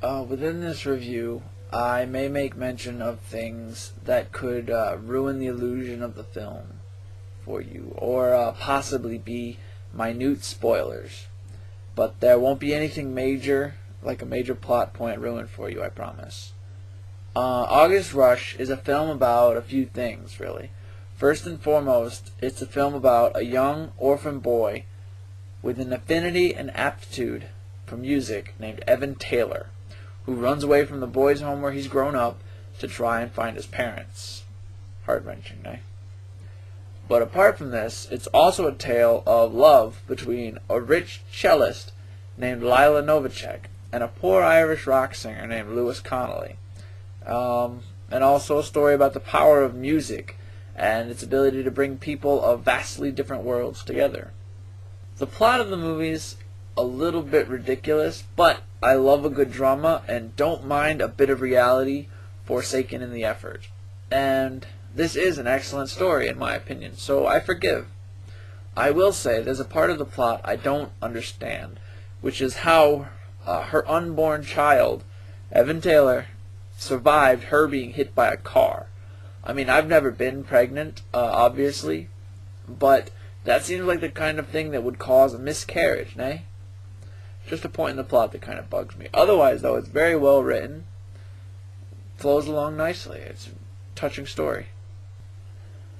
Within this review, I may make mention of things that could ruin the illusion of the film for you, or possibly be minute spoilers. But there won't be anything major, like a major plot point ruined for you, I promise. August Rush is a film about a few things, really. First and foremost, it's a film about a young orphan boy with an affinity and aptitude for music named Evan Taylor, who runs away from the boys' home where he's grown up to try and find his parents. Heart-wrenching, eh? But apart from this, it's also a tale of love between a rich cellist named Lila Novacek and a poor Irish rock singer named Lewis Connolly. And also a story about the power of music and its ability to bring people of vastly different worlds together. The plot of the movie's a little bit ridiculous, but I love a good drama and don't mind a bit of reality forsaken in the effort. And this is an excellent story, in my opinion, so I forgive. I will say there's a part of the plot I don't understand, which is how her unborn child, Evan Taylor, survived her being hit by a car. I mean, I've never been pregnant, obviously, but that seems like the kind of thing that would cause a miscarriage, nay? Just a point in the plot that kind of bugs me. Otherwise, though, it's very well written, flows along nicely. It's a touching story.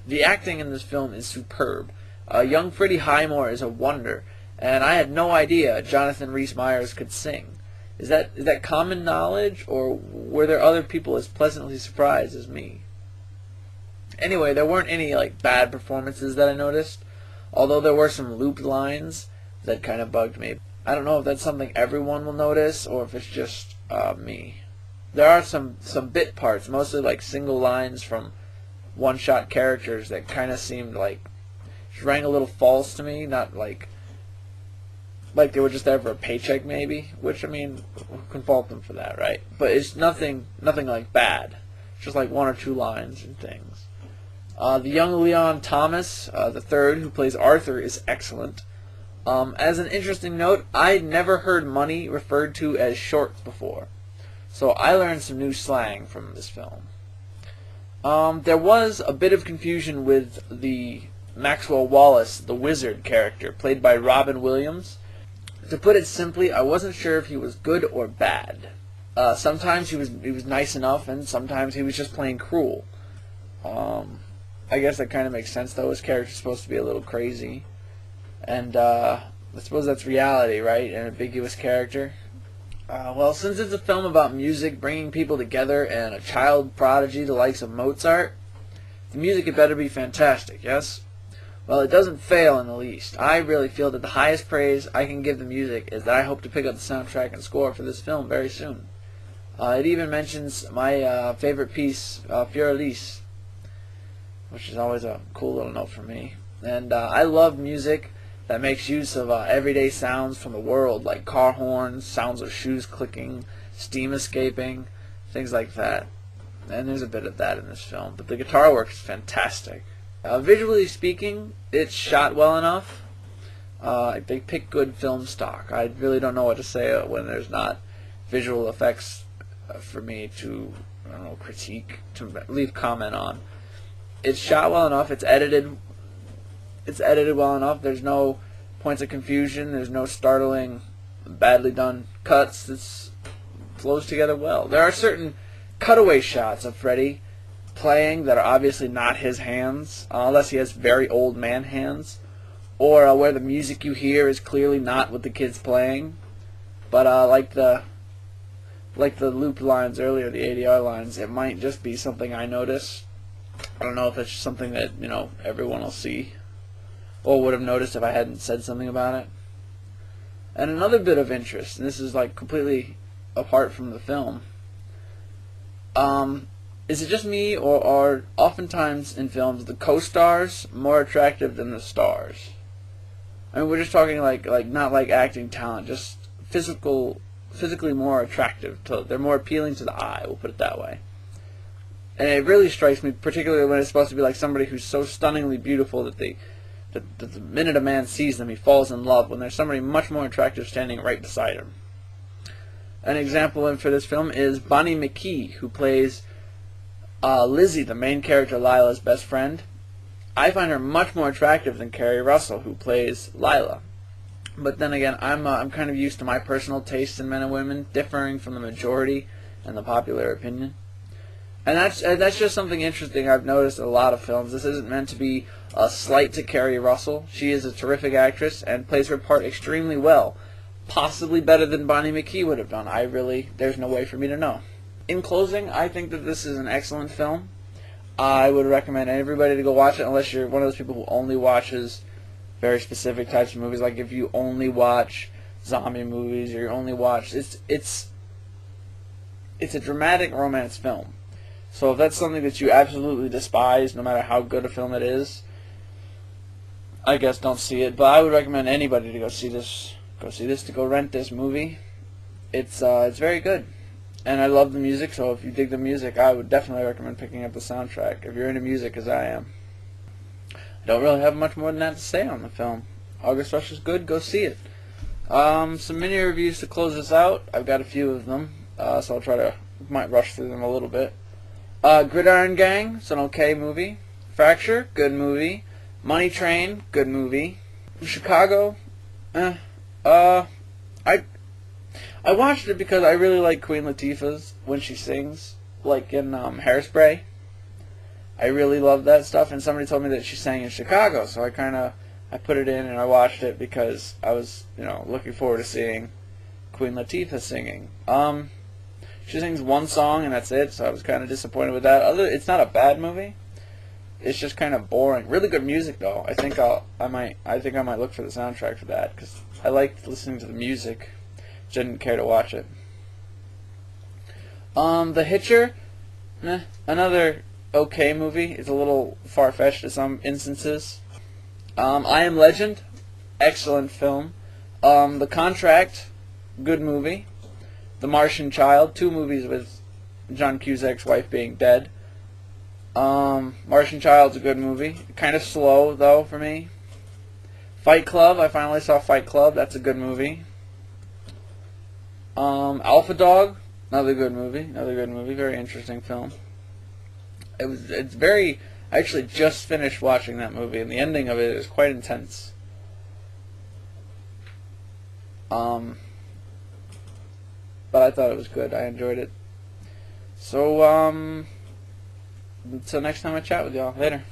The acting in this film is superb. Young Freddie Highmore is a wonder, and I had no idea Jonathan Rhys-Meyers could sing. Is that common knowledge, or were there other people as pleasantly surprised as me? Anyway, there weren't any bad performances that I noticed, although there were some looped lines that kind of bugged me. I don't know if that's something everyone will notice, or if it's just me. There are some bit parts, mostly single lines from one-shot characters that kind of seemed rang a little false to me, not like they were just there for a paycheck maybe, which, I mean, who can fault them for that, right? But it's nothing bad, just one or two lines and things. The young Leon Thomas, the third, who plays Arthur, is excellent. As an interesting note, I'd never heard money referred to as shorts before, so I learned some new slang from this film. There was a bit of confusion with the Maxwell Wallace, the wizard character, played by Robin Williams. To put it simply, I wasn't sure if he was good or bad. Sometimes he was nice enough, and sometimes he was just plain cruel. I guess that kind of makes sense, though. His character's supposed to be a little crazy. And I suppose that's reality, right? An ambiguous character. Well, since it's a film about music, bringing people together, and a child prodigy the likes of Mozart, the music had better be fantastic, yes? Well, it doesn't fail in the least. I really feel that the highest praise I can give the music is that I hope to pick up the soundtrack and score for this film very soon. It even mentions my favorite piece, Fiorellis, which is always a cool little note for me. And I love music that makes use of everyday sounds from the world, like car horns, sounds of shoes clicking, steam escaping, things like that. And there's a bit of that in this film, but the guitar work is fantastic. Visually speaking, it's shot well enough. They pick good film stock. I really don't know what to say when there's not visual effects for me to, I don't know, critique, to leave comment on. It's shot well enough. It's edited well enough. There's no points of confusion. There's no startling, badly done cuts. It flows together well. There are certain cutaway shots of Freddie playing that are obviously not his hands, unless he has very old man hands, or where the music you hear is clearly not what the kid's playing. But like the loop lines earlier, the ADR lines, it might just be something I notice. I don't know if it's something that everyone will see or would have noticed if I hadn't said something about it. And another bit of interest, and this is completely apart from the film. Is it just me, or are oftentimes in films the co-stars more attractive than the stars? I mean, we're just talking not acting talent, just physically more attractive. They're more appealing to the eye, we'll put it that way. And it really strikes me, particularly when it's supposed to be somebody who's so stunningly beautiful that the minute a man sees them, he falls in love, when there's somebody much more attractive standing right beside him. an example for this film is Bonnie McKee, who plays Lizzie, the main character, Lila's best friend. I find her much more attractive than Kerry Russell, who plays Lila. But then again, I'm kind of used to my personal taste in men and women differing from the majority and the popular opinion. And that's just something interesting I've noticed in a lot of films. This isn't meant to be a slight to Kerry Russell. She is a terrific actress and plays her part extremely well. Possibly better than Bonnie McKee would have done. There's no way for me to know. In closing, I think that this is an excellent film. I would recommend everybody to go watch it, unless you're one of those people who only watches very specific types of movies. Like if you only watch zombie movies, or you only watch... It's a dramatic romance film. So if that's something that you absolutely despise, no matter how good a film it is, I guess don't see it. But I would recommend anybody to go see this. To go rent this movie. It's very good. And I love the music, so if you dig the music, I would definitely recommend picking up the soundtrack, if you're into music as I am. I don't really have much more than that to say on the film. August Rush is good, go see it. Some mini reviews to close this out. I've got a few of them, so might rush through them a little bit. Gridiron Gang, it's an okay movie. Fracture, good movie. Money Train, good movie. Chicago, I watched it because I really like Queen Latifah's when she sings, like in Hairspray. I really love that stuff, and somebody told me that she sang in Chicago, so I put it in and I watched it because I was, looking forward to seeing Queen Latifah singing. She sings one song and that's it, so I was kind of disappointed with that. It's not a bad movie. It's just kind of boring. Really good music though. I think I might look for the soundtrack for that because I liked listening to the music. Didn't care to watch it. The Hitcher, another okay movie. It's a little far-fetched in some instances. I Am Legend, excellent film. The Contract, good movie. The Martian Child, 2 movies with John Cusack's wife being dead. Martian Child's a good movie. Kind of slow, though, for me. Fight Club, I finally saw Fight Club. That's a good movie. Alpha Dog, another good movie. Very interesting film. I actually just finished watching that movie, and the ending of it is quite intense. But I thought it was good. I enjoyed it. So, until next time I chat with y'all. Later.